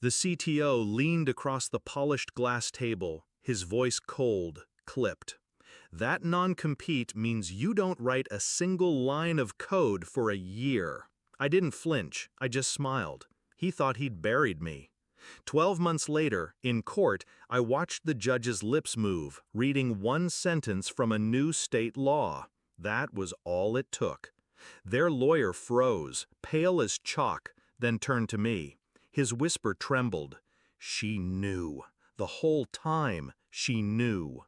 The CTO leaned across the polished glass table, his voice cold, clipped. That non-compete means you don't write a single line of code for a year. I didn't flinch, I just smiled. He thought he'd buried me. 12 months later, in court, I watched the judge's lips move, reading one sentence from a new state law. That was all it took. Their lawyer froze, pale as chalk, then turned to me. His whisper trembled. She knew. The whole time, she knew.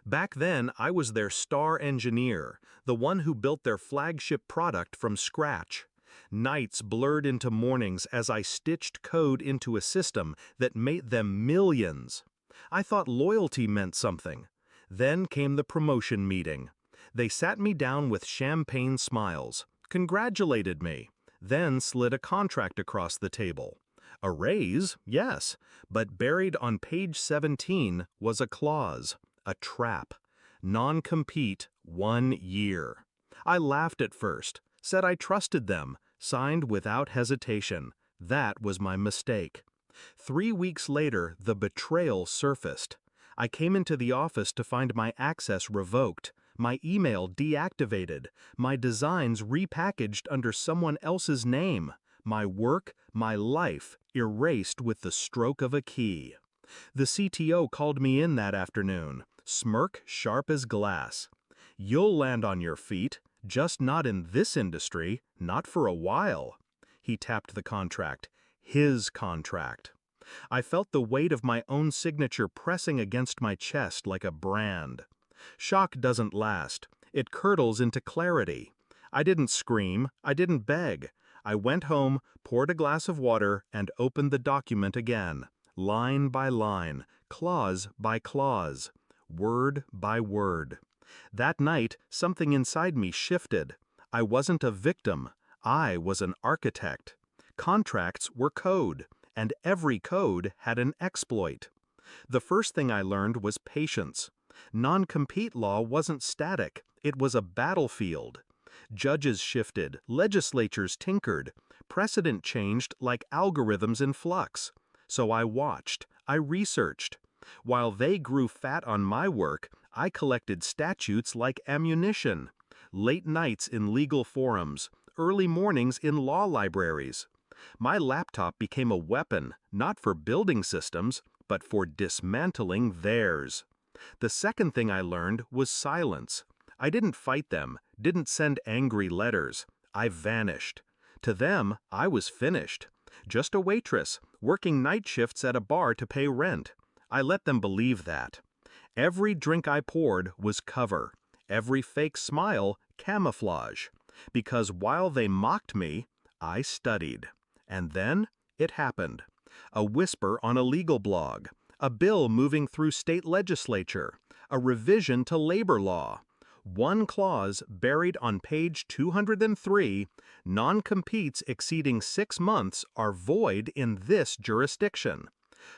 Back then, I was their star engineer, the one who built their flagship product from scratch. Nights blurred into mornings as I stitched code into a system that made them millions. I thought loyalty meant something. Then came the promotion meeting. They sat me down with champagne smiles, congratulated me, then slid a contract across the table. A raise, yes, but buried on page 17 was a clause, a trap. Non-compete, 1 year. I laughed at first, said I trusted them, signed without hesitation. That was my mistake. 3 weeks later, the betrayal surfaced. I came into the office to find my access revoked, my email deactivated, my designs repackaged under someone else's name, my work, my life, erased with the stroke of a key. The CTO called me in that afternoon, smirk sharp as glass. You'll land on your feet, just not in this industry, not for a while. He tapped the contract, his contract. I felt the weight of my own signature pressing against my chest like a brand. Shock doesn't last. It curdles into clarity. I didn't scream. I didn't beg. I went home, poured a glass of water, and opened the document again, line by line, clause by clause, word by word. That night, something inside me shifted. I wasn't a victim. I was an architect. Contracts were code, and every code had an exploit. The first thing I learned was patience. Non-compete law wasn't static. It was a battlefield. Judges shifted, legislatures tinkered, precedent changed like algorithms in flux. So I watched, I researched. While they grew fat on my work, I collected statutes like ammunition. Late nights in legal forums, early mornings in law libraries. My laptop became a weapon, not for building systems, but for dismantling theirs. The second thing I learned was silence. I didn't fight them, didn't send angry letters. I vanished. To them, I was finished. Just a waitress, working night shifts at a bar to pay rent. I let them believe that. Every drink I poured was cover. Every fake smile, camouflage. Because while they mocked me, I studied. And then, it happened. A whisper on a legal blog. A bill moving through state legislature. A revision to labor law. One clause buried on page 203, non-competes exceeding 6 months are void in this jurisdiction.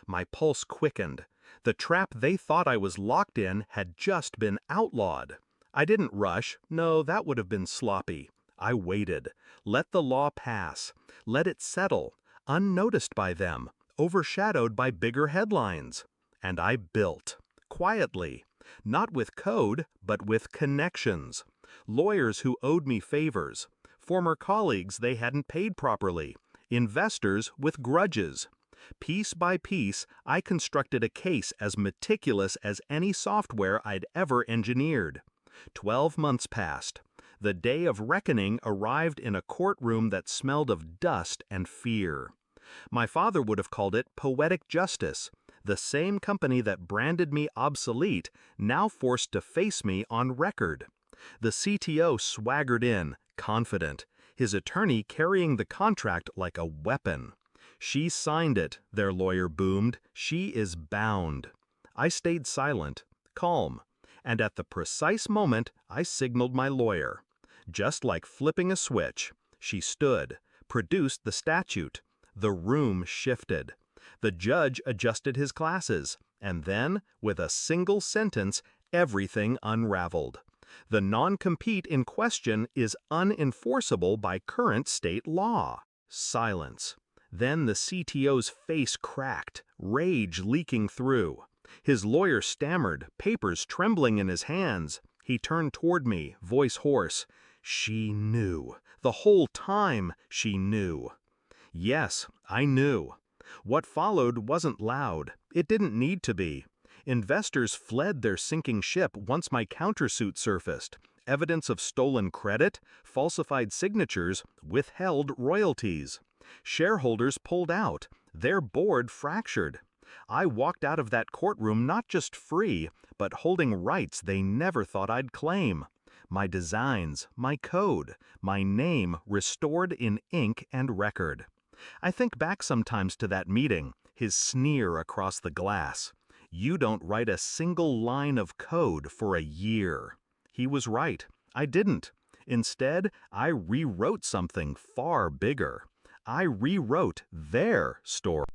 My pulse quickened. The trap they thought I was locked in had just been outlawed. I didn't rush. No, that would have been sloppy. I waited. Let the law pass. Let it settle, unnoticed by them, overshadowed by bigger headlines. And I built. Quietly. Not with code, but with connections. Lawyers who owed me favors. Former colleagues they hadn't paid properly. Investors with grudges. Piece by piece, I constructed a case as meticulous as any software I'd ever engineered. 12 months passed. The day of reckoning arrived in a courtroom that smelled of dust and fear. My father would have called it poetic justice. The same company that branded me obsolete, now forced to face me on record. The CTO swaggered in, confident, his attorney carrying the contract like a weapon. She signed it, their lawyer boomed. She is bound. I stayed silent, calm, and at the precise moment I signaled my lawyer. Just like flipping a switch, she stood, produced the statute. The room shifted. The judge adjusted his glasses, and then, with a single sentence, everything unraveled. The non-compete in question is unenforceable by current state law. Silence. Then the CTO's face cracked, rage leaking through. His lawyer stammered, papers trembling in his hands. He turned toward me, voice hoarse. She knew. The whole time she knew. Yes, I knew. What followed wasn't loud. It didn't need to be. Investors fled their sinking ship once my countersuit surfaced. Evidence of stolen credit, falsified signatures, withheld royalties. Shareholders pulled out. Their board fractured. I walked out of that courtroom not just free, but holding rights they never thought I'd claim. My designs, my code, my name restored in ink and record. I think back sometimes to that meeting, his sneer across the glass. You don't write a single line of code for a year. He was right. I didn't. Instead, I rewrote something far bigger. I rewrote their story.